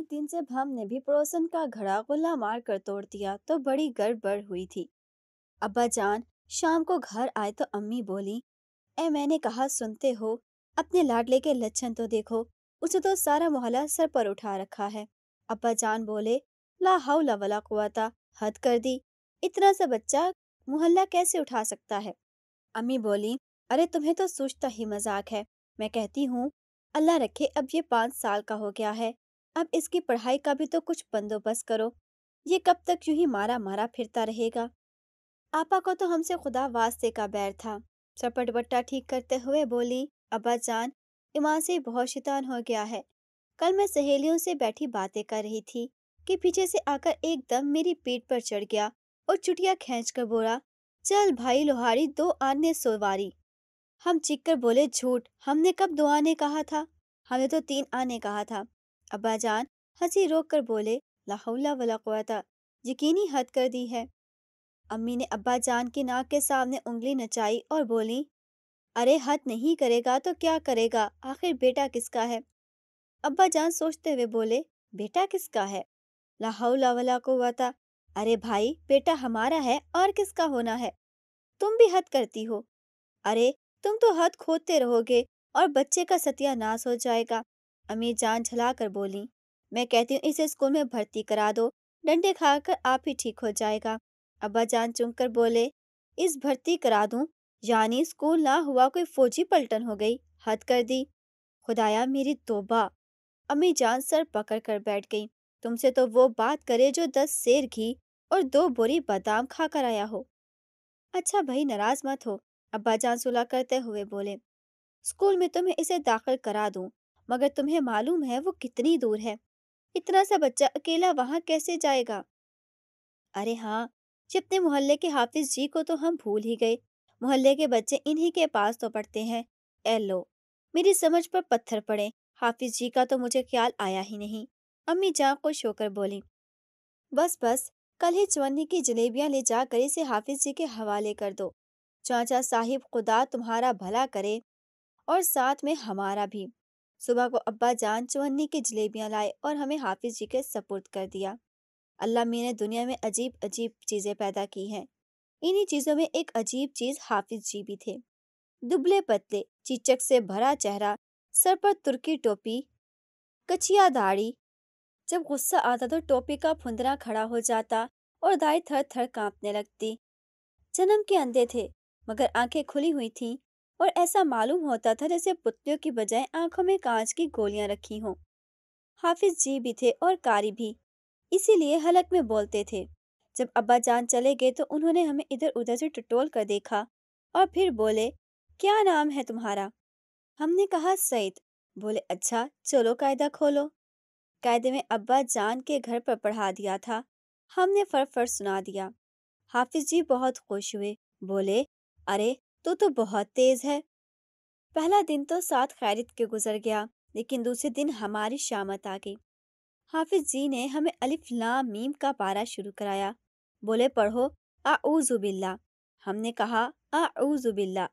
एक दिन जब हमने भी पड़ोसन का घड़ा गोला मार कर तोड़ दिया तो बड़ी गड़बड़ हुई थी। अब्बा जान शाम को घर आए तो अम्मी बोली, ए मैंने कहा सुनते हो, अपने लाडले के लक्षण तो देखो, उसे तो सारा मोहल्ला सर पर उठा रखा है। अब्बा जान बोले, ला हौला वला कुव्वता, हद कर दी, इतना सा बच्चा मोहल्ला कैसे उठा सकता है। अम्मी बोली, अरे तुम्हें तो सोचता ही मजाक है। मैं कहती हूँ, अल्लाह रखे अब ये 5 साल का हो गया है, अब इसकी पढ़ाई का भी तो कुछ बंदोबस्त करो, ये कब तक यूं ही मारा मारा फिरता रहेगा। आपा को तो हमसे खुदा वास्ते का बैर था। चपट बट्टा ठीक करते हुए बोली, अब्बा जान, ईमान से बहुत शैतान हो गया है। कल मैं सहेलियों से बैठी बातें कर रही थी कि पीछे से आकर एकदम मेरी पीठ पर चढ़ गया और चुटिया खींच कर बोला, चल भाई लोहारी, 2 आने सवारी। हम चीख कर बोले, झूठ, हमने कब 2 आने कहा था, हमने तो 3 आने कहा था। अब्बा जान हंसी रोक कर बोले, ला हौला वला कुव्वता, यकीनी हद कर दी है। अम्मी ने अब्बा जान की नाक के सामने उंगली नचाई और बोली, अरे हद नहीं करेगा तो क्या करेगा, आखिर बेटा किसका है। अब्बा जान सोचते हुए बोले, बेटा किसका है, ला हौला वला कुव्वता, अरे भाई बेटा हमारा है और किसका होना है। तुम भी हद करती हो, अरे तुम तो हद खोदते रहोगे और बच्चे का सत्यानाश हो जाएगा। अम्मी जान झला कर बोली, मैं कहती हूँ इसे स्कूल में भर्ती करा दो, डंडे खाकर आप ही ठीक हो जाएगा। अब्बा जान चुंक कर बोले, इस भर्ती करा दूं, यानी स्कूल ना हुआ कोई फौजी पलटन हो गई, हद कर दी। खुदाया मेरी तौबा। अम्मी जान सर पकड़ कर बैठ गई, तुमसे तो वो बात करे जो 10 सेर घी और 2 बोरी बादाम खा कर आया हो। अच्छा भाई नाराज मत हो, अब्बा जान सुलह करते हुए बोले, स्कूल में तो मैं इसे दाखिल करा दूं, मगर तुम्हें मालूम है वो कितनी दूर है, इतना सा बच्चा अकेला वहां कैसे जाएगा। अरे हाँ, ये अपने मोहल्ले के हाफिज जी को तो हम भूल ही गए, मोहल्ले के बच्चे इन्हीं के पास तो पढ़ते हैं। ए लो, मेरी समझ पर पत्थर पड़े, हाफिज जी का तो मुझे ख्याल आया ही नहीं। अम्मी जान खुश होकर बोली, बस बस, कल ही चवन्नी की जलेबियां ले जाकर इसे हाफिज जी के हवाले कर दो। चाचा साहिब खुदा तुम्हारा भला करे और साथ में हमारा भी। सुबह को अब्बा जान चवन्नी की जलेबियां लाए और हमें हाफिज जी के सपुर्द कर दिया। अल्लाह मी ने दुनिया में अजीब अजीब चीजें पैदा की हैं। इन्हीं चीजों में एक अजीब चीज हाफिज जी भी थे। दुबले पतले, चीचक से भरा चेहरा, सर पर तुर्की टोपी, कचिया दाढ़ी। जब गुस्सा आता तो टोपी का फुंदरा खड़ा हो जाता और दाढ़ी थर थर कांपने लगती। जन्म के अंधे थे, मगर आंखें खुली हुई थीं और ऐसा मालूम होता था जैसे पुतलियों की बजाय आंखों में कांच की गोलियां रखी हों। हाफिज जी भी थे और कारी भी, इसीलिए हलक में बोलते थे। जब अब्बा जान चले गए तो उन्होंने हमें इधर उधर से टटोल कर देखा और फिर बोले, क्या नाम है तुम्हारा। हमने कहा सईद। बोले, अच्छा चलो कायदा खोलो। कायदे में अब्बा जान के घर पर पढ़ा दिया था, हमने फर सुना दिया। हाफिज जी बहुत खुश हुए, बोले, अरे तो बहुत तेज है। पहला दिन तो साथ खैरियत के गुजर गया, लेकिन दूसरे दिन हमारी शामत आ गई। हाफिज जी ने हमें अलिफ लाम मीम का पारा शुरू कराया। बोले, पढ़ो आऊज़ु बिल्ला। हमने कहा आऊज़ु बिल्ला।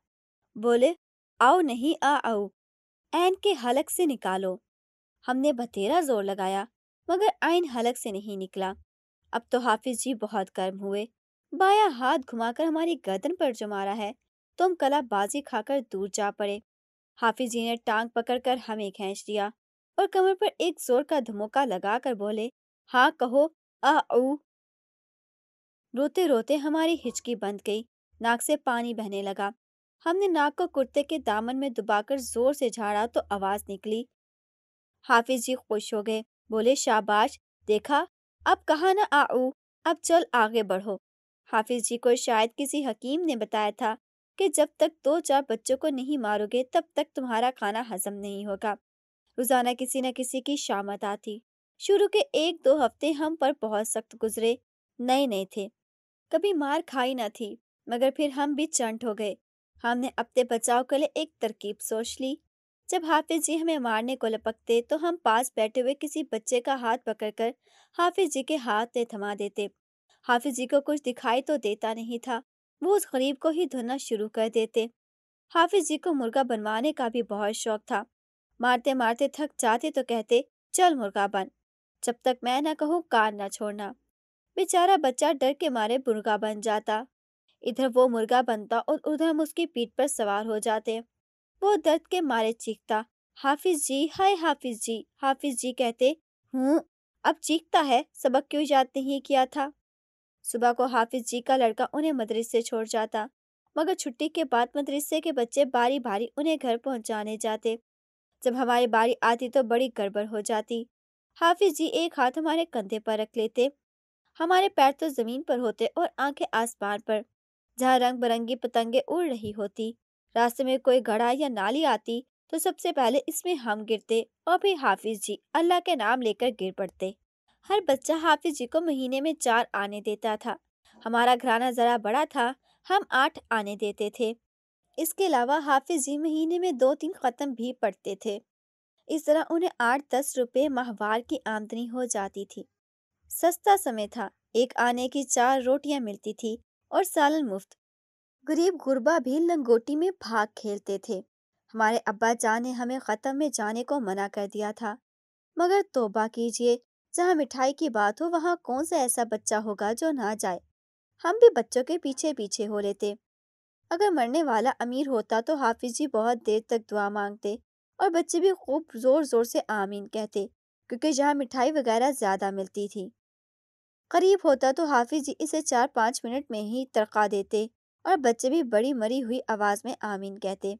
बोले, आओ नहीं आओ, ऐन के हलक से निकालो। हमने बतेरा जोर लगाया, मगर आइन हलक से नहीं निकला। अब तो हाफिज जी बहुत गर्म हुए, बाया हाथ घुमाकर हमारी गर्दन पर जो मारा है, तो हम कला बाजी खाकर दूर जा पड़े। हाफिज जी ने टांग पकड़कर हमें खींच दिया और कमर पर एक जोर का धमोका लगाकर बोले, हाँ कहो आऊ। रोते रोते हमारी हिचकी बंद गई, नाक से पानी बहने लगा। हमने नाक को कुर्ते के दामन में दबाकर जोर से झाड़ा तो आवाज निकली। हाफिज जी खुश हो गए, बोले, शाबाश, देखा, अब कहा ना आऊ, अब चल आगे बढ़ो। हाफिज जी को शायद किसी हकीम ने बताया था कि जब तक 2-4 बच्चों को नहीं मारोगे तब तक तुम्हारा खाना हजम नहीं होगा। रोजाना किसी न किसी की शामत आती। शुरू के 1-2 हफ्ते हम पर बहुत सख्त गुजरे, नए नए थे, कभी मार खाई न थी, मगर फिर हम भी चंट हो गए। हमने अपने बचाव के लिए एक तरकीब सोच ली। जब हाफिज जी हमें मारने को लपकते तो हम पास बैठे हुए किसी बच्चे का हाथ पकड़कर हाफिज जी के हाथ में थमा देते। हाफिज जी को कुछ दिखाई तो देता नहीं था, वो उस गरीब को ही धुनना शुरू कर देते। हाफिज जी को मुर्गा बनवाने का भी बहुत शौक था। मारते मारते थक जाते तो कहते, चल मुर्गा बन। جب تک میں نہ کہوں کان نہ چھوڑنا۔ بیچارہ بچہ ڈر کے مارے مرغا بن جاتا۔ ادھر وہ مرغا بنتا اور ادھر ہم اس کی پیٹھ پر سوار ہو جاتے۔ وہ درد کے مارے چیختا، حافظ جی، ہائے حافظ جی، حافظ جی کہتے، ہوں اب چیختا ہے، سبق کیوں یاد نہیں کیا تھا؟ صبح کو حافظ جی کا لڑکا انہیں مدرسے چھوڑ جاتا، مگر چھٹی کے بعد مدرسے کے بچے باری باری انہیں گھر پہنچانے جاتے۔ جب ہماری باری آتی تو بڑی گڑبڑ ہو جاتی۔ حافظ جی ایک ہاتھ ہمارے کندھے پر رکھ لیتے، ہمارے پیر تو زمین پر ہوتے اور آنکھیں آسمان پر، جہاں رنگ برنگی پتنگیں اڑ رہی ہوتی۔ راستے میں کوئی گڑھا یا نالی آتی تو سب سے پہلے اس میں ہم گرتے اور پھر حافظ جی اللہ کے نام لے کر گر پڑتے۔ ہر بچہ حافظ جی کو مہینے میں 4 آنے دیتا تھا۔ ہمارا گھرانہ ذرا بڑا تھا، ہم 8 آنے دیتے تھے۔ اس کے علاوہ حافظ جی مہینے میں 2-3 ختم بھی پڑھتے تھے۔ اس طرح انہیں 8-10 روپے ماہوار کی آمدنی ہو جاتی تھی۔ سستا سمے تھا، 1 آنے کی 4 روٹیاں ملتی تھی اور سالن مفت۔ غریب غربا بھی لنگوٹی میں بھاگ کھیلتے تھے۔ ہمارے ابا جان نے ہمیں ختم میں جانے کو منع کر دیا تھا، مگر توبہ کیجیے، جہاں مٹھائی کی بات ہو وہاں کون سا ایسا بچہ ہوگا جو نہ جائے۔ ہم بھی بچوں کے پیچھے پیچھے ہو لیتے۔ اگر مرنے والا امیر ہوتا تو حافظ جی بہت دیر تک دعا مانگتے اور بچے بھی خوب زور زور سے آمین کہتے، کیونکہ یہاں مٹھائی وغیرہ زیادہ ملتی تھی۔ قریب ہوتا تو حافظ جی اسے 4-5 منٹ میں ہی ترقا دیتے اور بچے بھی بڑی مری ہوئی آواز میں آمین کہتے۔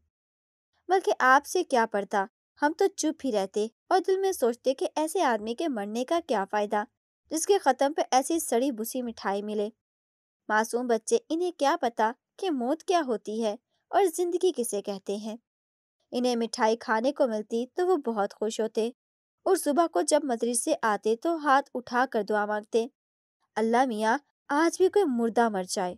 بلکہ آپ سے کیا پڑتا، ہم تو چپ ہی رہتے اور دل میں سوچتے کہ ایسے آدمی کے مرنے کا کیا فائدہ جس کے ختم پہ ایسی سڑی بسی مٹھائی ملے۔ معصوم بچے، انہیں کیا پتا کہ موت کیا ہوتی ہے اور زندگی کسے کہتے ہیں۔ انہیں مٹھائی کھانے کو ملتی تو وہ بہت خوش ہوتے اور صبح کو جب مدرسے آتے تو ہاتھ اٹھا کر دعا مانگتے، اللہ میاں آج بھی کوئی مردہ مر جائے۔